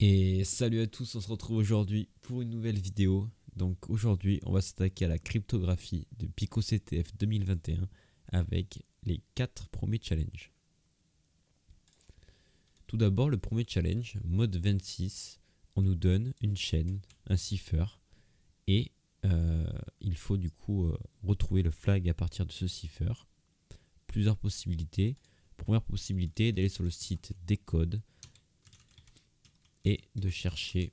Et salut à tous, on se retrouve aujourd'hui pour une nouvelle vidéo. Donc aujourd'hui, on va s'attaquer à la cryptographie de Pico CTF 2021 avec les 4 premiers challenges. Tout d'abord, le premier challenge, mode 26, on nous donne une chaîne, un cipher, et il faut du coup retrouver le flag à partir de ce cipher. Plusieurs possibilités. Première possibilité, d'aller sur le site Decode et de chercher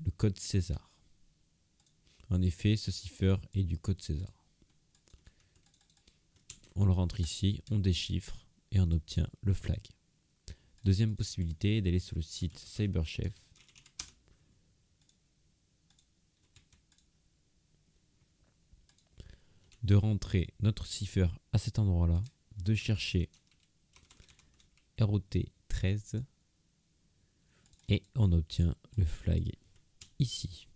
le code César. En effet, ce cipher est du code César. On le rentre ici, on déchiffre et on obtient le flag. Deuxième possibilité, d'aller sur le site CyberChef. De rentrer notre cipher à cet endroit-là, de chercher ROT13 et on obtient le flag ici.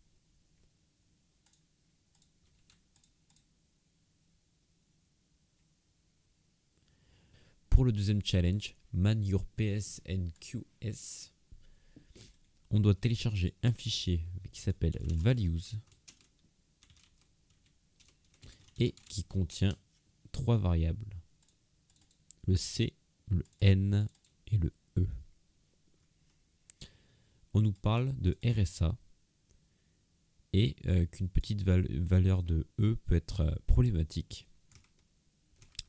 Pour le deuxième challenge, Man Your PS and QS, on doit télécharger un fichier qui s'appelle values et qui contient 3 variables, le C, le N et le E. On nous parle de RSA et qu'une petite valeur de E peut être problématique,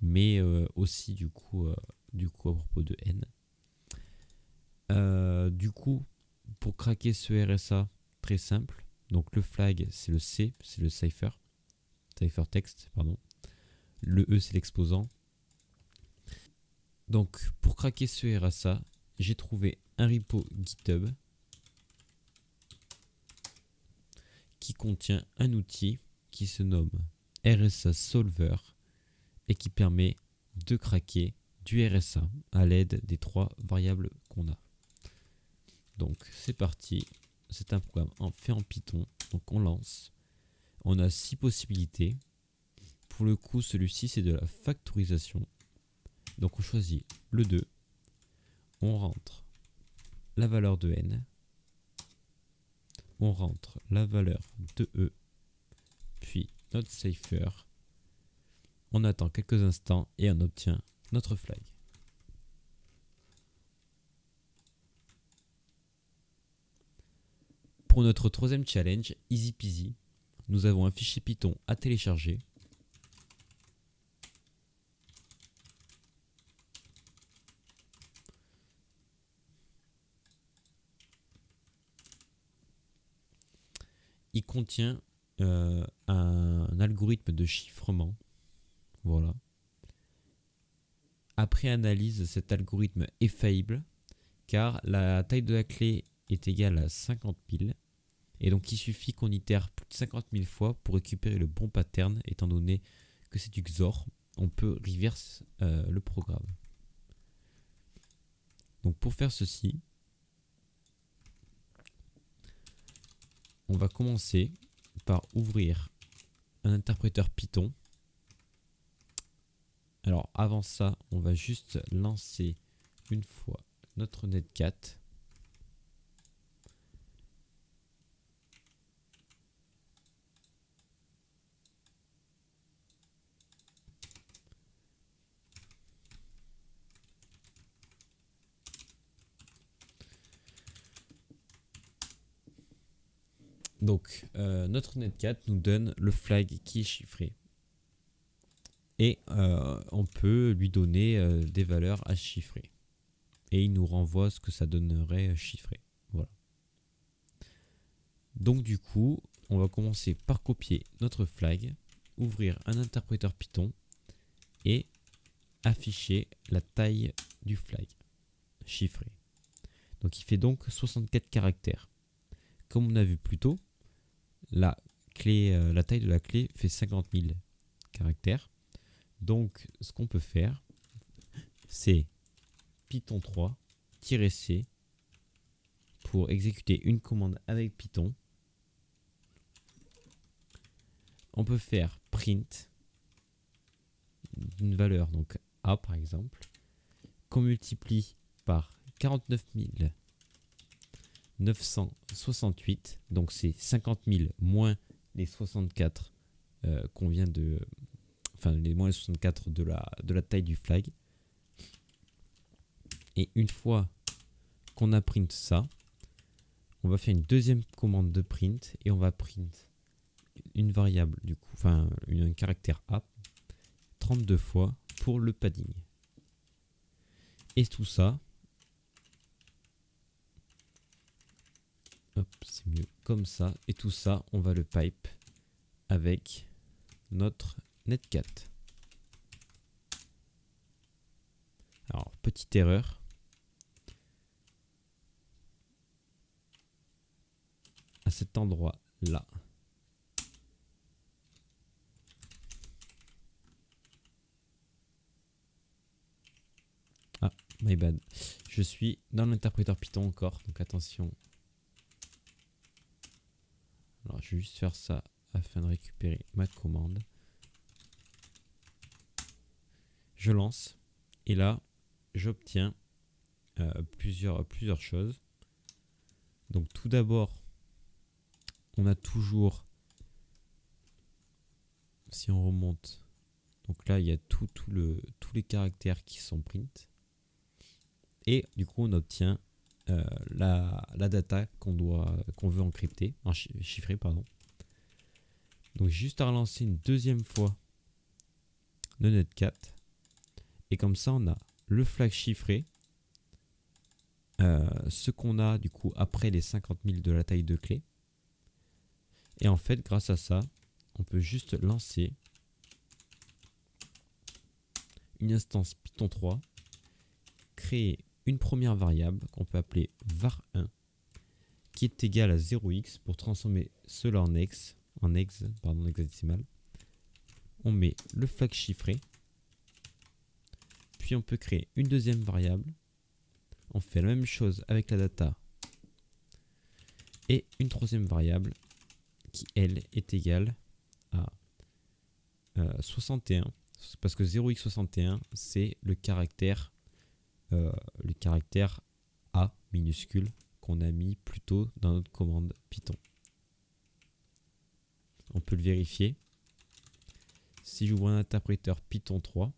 mais aussi du coup à propos de N. Du coup, pour craquer ce RSA, très simple, donc le flag c'est le C, c'est le ciphertext, pardon. Le E c'est l'exposant. Donc pour craquer ce RSA, j'ai trouvé un repo GitHub qui contient un outil qui se nomme RSA Solver et qui permet de craquer du RSA à l'aide des 3 variables qu'on a. Donc c'est parti, c'est un programme fait en Python, donc on lance. On a 6 possibilités. Pour le coup, celui-ci c'est de la factorisation. Donc on choisit le 2, on rentre la valeur de N, on rentre la valeur de E, puis notre cipher, on attend quelques instants et on obtient notre flag. Pour notre troisième challenge, easy peasy, nous avons un fichier Python à télécharger. Il contient un algorithme de chiffrement. Voilà. Après analyse, cet algorithme est faillible car la taille de la clé est égale à 50 000. Et donc il suffit qu'on itère plus de 50 000 fois pour récupérer le bon pattern. Étant donné que c'est du XOR, on peut reverse le programme. Donc pour faire ceci, on va commencer par ouvrir un interpréteur Python. Alors avant ça, on va juste lancer une fois notre netcat. Donc notre netcat nous donne le flag qui est chiffré. Et on peut lui donner des valeurs à chiffrer. Et il nous renvoie ce que ça donnerait chiffré. Voilà. Donc du coup, on va commencer par copier notre flag, ouvrir un interpréteur Python et afficher la taille du flag chiffré. Donc il fait donc 64 caractères. Comme on a vu plus tôt, la taille de la clé fait 50 000 caractères. Donc ce qu'on peut faire, c'est Python 3-C pour exécuter une commande avec Python. On peut faire print d'une valeur, donc A par exemple, qu'on multiplie par 49 000 968, donc c'est 50 000 moins les 64 qu'on vient de... Enfin, les moins les 64 de la taille du flag. Et une fois qu'on a print ça, on va faire une deuxième commande de print et on va print une variable du coup, enfin un caractère A 32 fois pour le padding. Et tout ça, hop, c'est mieux comme ça. Et tout ça, on va le pipe avec notre netcat. Alors, petite erreur. À cet endroit-là. Ah, my bad. Je suis dans l'interpréteur Python encore, donc attention. Alors, je vais juste faire ça afin de récupérer ma commande. Je lance. Et là, j'obtiens plusieurs choses. Donc, tout d'abord, on a toujours, si on remonte, donc là, il y a tous les caractères qui sont print. Et du coup, on obtient la data qu'on veut encrypter, chiffrer, pardon. Donc, juste à relancer une deuxième fois le netcat. Et comme ça, on a le flag chiffré, ce qu'on a du coup après les 50 000 de la taille de clé. Et en fait, grâce à ça, on peut juste lancer une instance Python 3, créer une première variable qu'on peut appeler var1, qui est égale à 0x pour transformer cela en hexadécimal. On met le flag chiffré, puis on peut créer une deuxième variable. On fait la même chose avec la data et une troisième variable qui, elle, est égale à 61, parce que 0x61, c'est le caractère A minuscule qu'on a mis plus tôt dans notre commande Python. On peut le vérifier. Si j'ouvre un interpréteur Python 3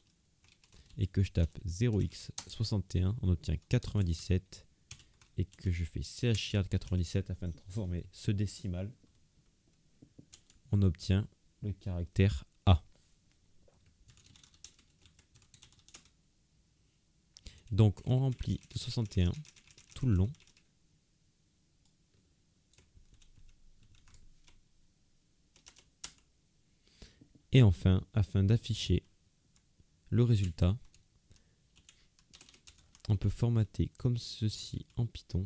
et que je tape 0x61, on obtient 97 et que je fais chir de 97 afin de transformer ce décimal, on obtient le caractère A. Donc on remplit le 61 tout le long. Et enfin, afin d'afficher le résultat, on peut formater comme ceci en Python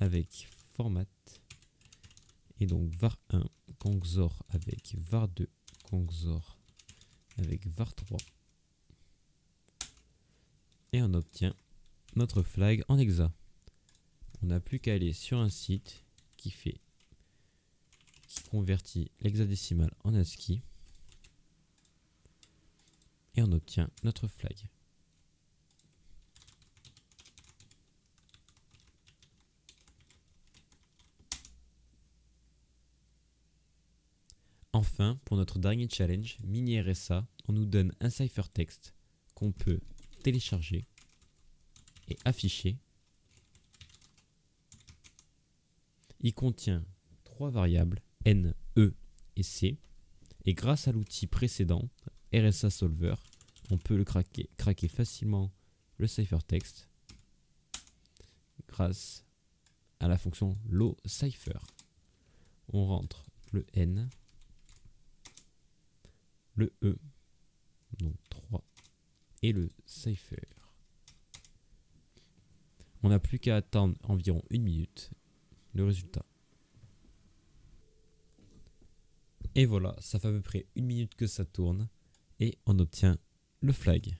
avec format et donc var1 qu'on XOR avec var2 qu'on XOR avec var3 et on obtient notre flag en hexa. On n'a plus qu'à aller sur un site qui convertit l'hexadécimal en ASCII et on obtient notre flag. Enfin, pour notre dernier challenge, mini RSA, on nous donne un ciphertext qu'on peut télécharger et afficher. Il contient 3 variables, N, E et C. Et grâce à l'outil précédent, RSA Solver, on peut le craquer facilement le ciphertext grâce à la fonction lowcipher. On rentre le N, le E, donc 3, et le cipher. On n'a plus qu'à attendre environ 1 minute le résultat. Et voilà, ça fait à peu près 1 minute que ça tourne et on obtient le flag.